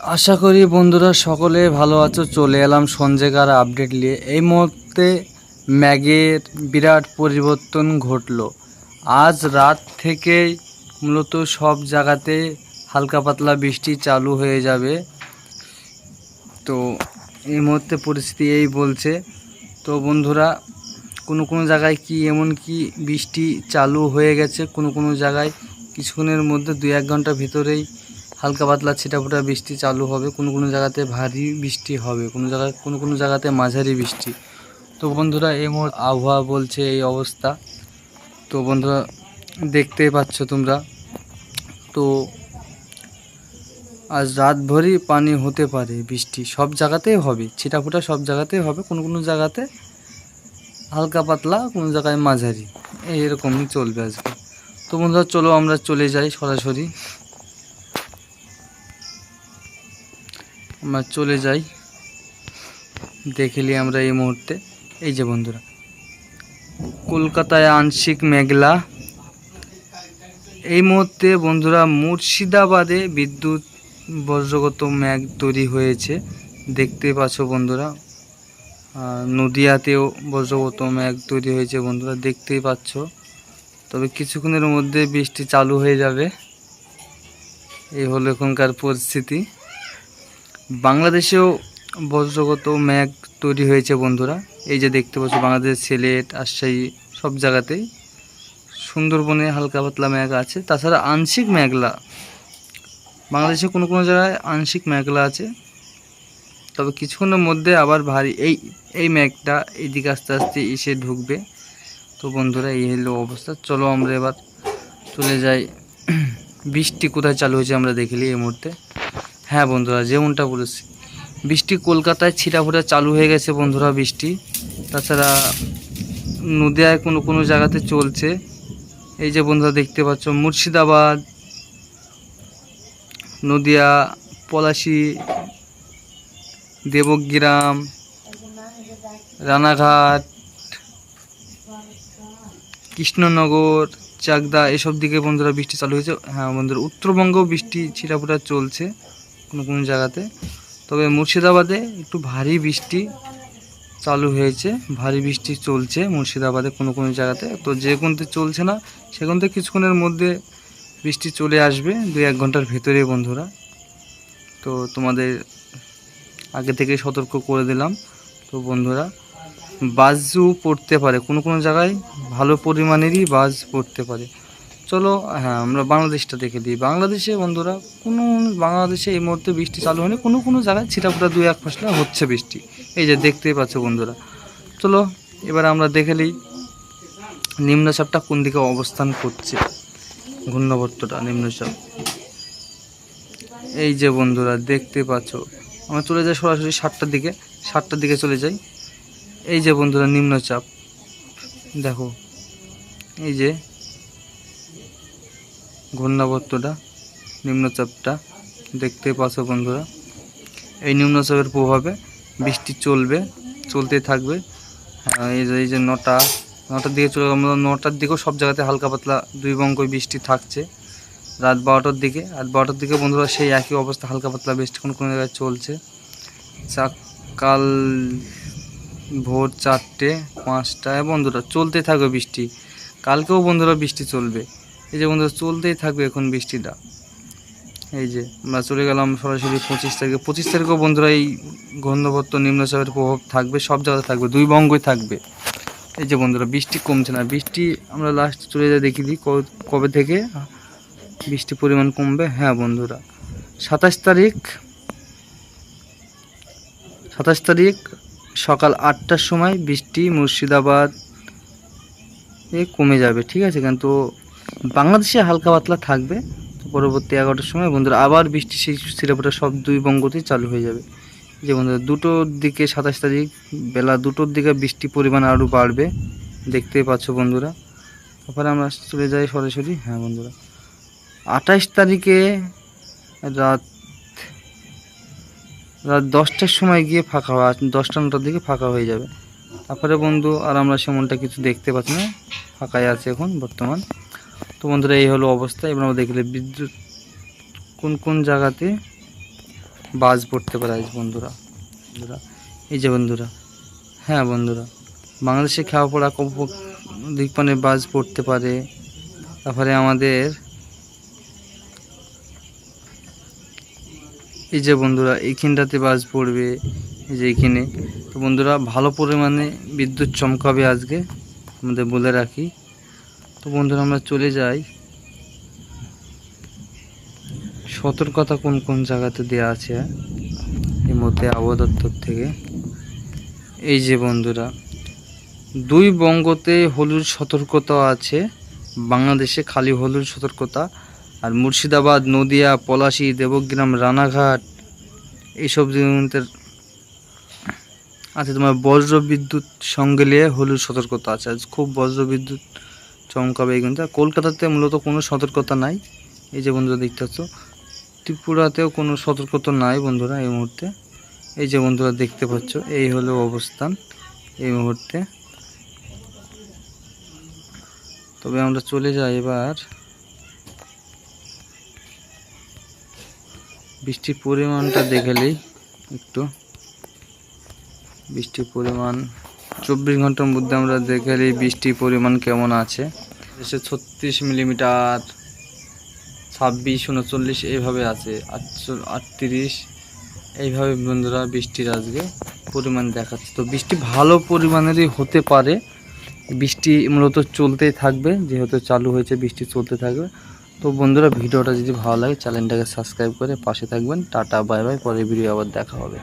আশা করি বন্ধুরা সকলে ভালো আছো। চলে এলাম সঞ্জয়কার আপডেট নিয়ে। এই মুহূর্তে ম্যাগের বিরাট পরিবর্তন ঘটলো। আজ রাত থেকেই মূলত সব জায়গাতে হালকা পাতলা বৃষ্টি চালু হয়ে যাবে। তো এই মুহূর্তে পরিস্থিতি এই বলছে। তো বন্ধুরা, কোনো জায়গায় কি এমন কি বৃষ্টি চালু হয়ে গেছে, কোনো জায়গায় কিছুক্ষণের মধ্যে 2-1 ঘন্টার ভিতরেই হালকা পাতলা ছিটাফোটা বৃষ্টি চালু হবে। কোনো জায়গাতে ভারী বৃষ্টি হবে, কোনো জায়গাতে মাঝারি বৃষ্টি। তো বন্ধুরা, এই মুহূর্তে আবহাওয়া বলছে এই অবস্থা। তো বন্ধুরা, দেখতেই পাচ্ছ তোমরা। তো আজ রাত ভরই পানি হতে পারে, বৃষ্টি সব জায়গাতেই হবে, ছিটাফোটা সব জায়গাতেই হবে, কোনো জায়গাতে হালকা পাতলা, কোনো জায়গায় মাঝারি, এরকমই চলবে আজকে। তো বন্ধুরা, চলো আমরা চলে যাই সরাসরি। আমরা চলে যাই, দেখে নিই আমরা এই মুহূর্তে। এই যে বন্ধুরা, কলকাতায় আংশিক মেঘলা। এই মুহূর্তে বন্ধুরা মুর্শিদাবাদে বিদ্যুৎ বজ্রগত মেঘ তৈরি হয়েছে, দেখতে পাচ্ছ বন্ধুরা। নদিয়াতেও বজ্রগত মেঘ তৈরি হয়েছে বন্ধুরা, দেখতেই পাচ্ছ। তবে কিছুক্ষণের মধ্যে বৃষ্টি চালু হয়ে যাবে। এই হলো এখনকার পরিস্থিতি। বাংলাদেশেও বজ্রগত মেঘ তৈরি হয়েছে বন্ধুরা। এই যে দেখতে পাচ্ছ, বাংলাদেশ, সিলেট, রাজশাহী সব জায়গাতেই, সুন্দরবনে হালকা পাতলা মেঘ আছে। তাছাড়া আংশিক মেঘলা, বাংলাদেশে কোনো জায়গায় আংশিক মেঘলা আছে। তবে কিছুক্ষণের মধ্যে আবার ভারী এই মেঘটা এইদিকে আস্তে আস্তে এসে ঢুকবে। তো বন্ধুরা, এই হলো অবস্থা। চলো আমরা এবার চলে যাই, বৃষ্টি কোথায় চালু হয়েছে আমরা দেখলি এই মুহূর্তে। হ্যাঁ বন্ধুরা, যেমনটা বলেছি, বৃষ্টি কলকাতায় ছিটাফোটা চালু হয়ে গেছে বন্ধুরা বৃষ্টি। তাছাড়া নদিয়ায় কোনো জায়গাতে চলছে। এই যে বন্ধুরা দেখতে পাচ্ছ, মুর্শিদাবাদ, নদিয়া, পলাশী, দেবগ্রাম, রানাঘাট, কৃষ্ণনগর, চাকদা এসব দিকে বন্ধুরা বৃষ্টি চালু হয়েছে। হ্যাঁ বন্ধুরা, উত্তরবঙ্গেও বৃষ্টি ছিটাফোটা চলছে কোনো জায়গাতে। তবে মুর্শিদাবাদে একটু ভারী বৃষ্টি চালু হয়েছে, ভারী বৃষ্টি চলছে মুর্শিদাবাদে কোনো জায়গাতে। তো যে কোনতে চলছে না, সেখানতে কিছুক্ষণের মধ্যে বৃষ্টি চলে আসবে, 2-1 ঘন্টার ভেতরে বন্ধুরা। তো তোমাদের আগে থেকে সতর্ক করে দিলাম। তো বন্ধুরা, বাজও পড়তে পারে, কোনো জায়গায় ভালো পরিমাণেরই বাজ পড়তে পারে। চলো, হ্যাঁ আমরা বাংলাদেশটা দেখে দিই। বাংলাদেশে বন্ধুরা, বাংলাদেশে এই মুহূর্তে বৃষ্টি চালু হয়নি, কোনো জায়গায় ছিটাফোটা 2-1 ফসলা হচ্ছে বৃষ্টি। এই যে দেখতেই পাচ্ছ বন্ধুরা। চলো এবার আমরা দেখে নিই নিম্নচাপটা কোন দিকে অবস্থান করছে, ঘূর্ণাবর্তটা নিম্নচাপ। এই যে বন্ধুরা দেখতে পাচ্ছ, আমরা চলে যাই সরাসরি 7টার দিকে চলে যাই। এই যে বন্ধুরা নিম্নচাপ দেখো, এই যে ঘূর্ণাবর্তটা, নিম্নচাপটা দেখতে পাচ্ছ বন্ধুরা। এই নিম্নচাপের প্রভাবে বৃষ্টি চলতে থাকবে। এই যে 9টার দিকে চলে, আমরা 9টার দিকেও সব জায়গাতে হালকা পাতলা 2 বঙ্গই বৃষ্টি থাকছে। রাত 12টার দিকে বন্ধুরা সেই একই অবস্থা, হালকা পাতলা বৃষ্টি কোনো জায়গায় চলছে। কাল ভোর 4টে 5টায় বন্ধুরা চলতে থাকবে বৃষ্টি। কালকেও বন্ধুরা বৃষ্টি চলবে। এই যে বন্ধুরা চলতেই থাকবে এখন বৃষ্টিটা। এই যে আমরা চলে গেলাম সরাসরি 25 তারিখেও বন্ধুরা এই ঘূর্ণাবর্ত নিম্নচাপের প্রভাব থাকবে, সব জায়গায় থাকবে, 2 বঙ্গই থাকবে। এই যে বন্ধুরা বৃষ্টি কমছে না, বৃষ্টি আমরা লাস্ট চলে যাই দেখি দিই কবে থেকে বৃষ্টির পরিমাণ কমবে। হ্যাঁ বন্ধুরা, 27 তারিখ সকাল 8টার সময় বৃষ্টি মুর্শিদাবাদ কমে যাবে, ঠিক আছে। কিন্তু বাংলাদেশে হালকা পাতলা থাকবে। তো পরবর্তী 11টার সময় বন্ধুরা আবার বৃষ্টি সেই ছিটাফোটা সব 2 বঙ্গতেই চালু হয়ে যাবে। যে বন্ধুরা 2টোর দিকে 27 তারিখ বেলা 2টোর দিকে বৃষ্টির পরিমাণ আরও বাড়বে, দেখতেই পাচ্ছ বন্ধুরা। তারপরে আমরা চলে যাই সরাসরি, হ্যাঁ বন্ধুরা 28 তারিখে রাত 10টার সময় গিয়ে ফাঁকা হয়, 10টা-9টার দিকে ফাঁকা হয়ে যাবে। তারপরে বন্ধু আর আমরা সেমনটা কিছু দেখতে পাচ্ছি না, ফাঁকাই আছে এখন বর্তমান। তো বন্ধুরা এই হলো অবস্থা। এবার আমরা দেখলে বিদ্যুৎ কোন জায়গাতে বাজ পড়তে পারে আজ বন্ধুরা। বন্ধুরা এই যে বন্ধুরা, হ্যাঁ বন্ধুরা, বাংলাদেশে খাওয়া পড়া দিকপানে বাজ পড়তে পারে। তারপরে আমাদের এই যে বন্ধুরা এইখানটাতে বাজ পড়বে, এই যে এইখানে। তো বন্ধুরা ভালো পরিমাণে বিদ্যুৎ চমকাবে আজকে, আমাদের বলে রাখি। তো বন্ধুরা আমরা চলে যাই সতর্কতা কোন কোন জায়গাতে দেওয়া আছে এর মধ্যে আবহাওয়া দপ্তর থেকে। এই যে বন্ধুরা 2 বঙ্গতে হলুদ সতর্কতা আছে, বাংলাদেশে খালি হলুদ সতর্কতা। আর মুর্শিদাবাদ, নদিয়া, পলাশী, দেবগ্রাম, রানাঘাট এইসব জায়গাতে আছে তোমার বজ্র বিদ্যুৎ সঙ্গে নিয়ে হলুদ সতর্কতা আছে। আজ খুব বজ্র বিদ্যুৎ চমকাবে এই কিন্তু। কলকাতাতে মূলত কোনো সতর্কতা নাই। এই যে বন্ধুরা দেখতে পাচ্ছ, ত্রিপুরাতেও কোনো সতর্কতা নাই বন্ধুরা এই মুহূর্তে। এই যে বন্ধুরা দেখতে পাচ্ছ, এই হলো অবস্থান এই মুহূর্তে। তবে আমরা চলে যাই এবার বৃষ্টির পরিমাণটা দেখলেই একটু। বৃষ্টির পরিমাণ 24 ঘন্টার মধ্যে আমরা দেখলেই বৃষ্টির পরিমাণ কেমন আছে। দেশে 36 মিলিমিটার, 26, 39 এইভাবে আছে, 38 এইভাবে বন্ধুরা বৃষ্টির আজকে পরিমাণ দেখাচ্ছে। তো বৃষ্টি ভালো পরিমাণেরই হতে পারে। বৃষ্টি মূলত চলতেই থাকবে, যেহেতু চালু হয়েছে বৃষ্টি চলতে থাকবে। তো বন্ধুরা ভিডিওটা যদি ভালো লাগে চ্যানেলটাকে সাবস্ক্রাইব করে পাশে থাকবেন। টাটা বাই বাই, পরের ভিডিও আবার দেখা হবে।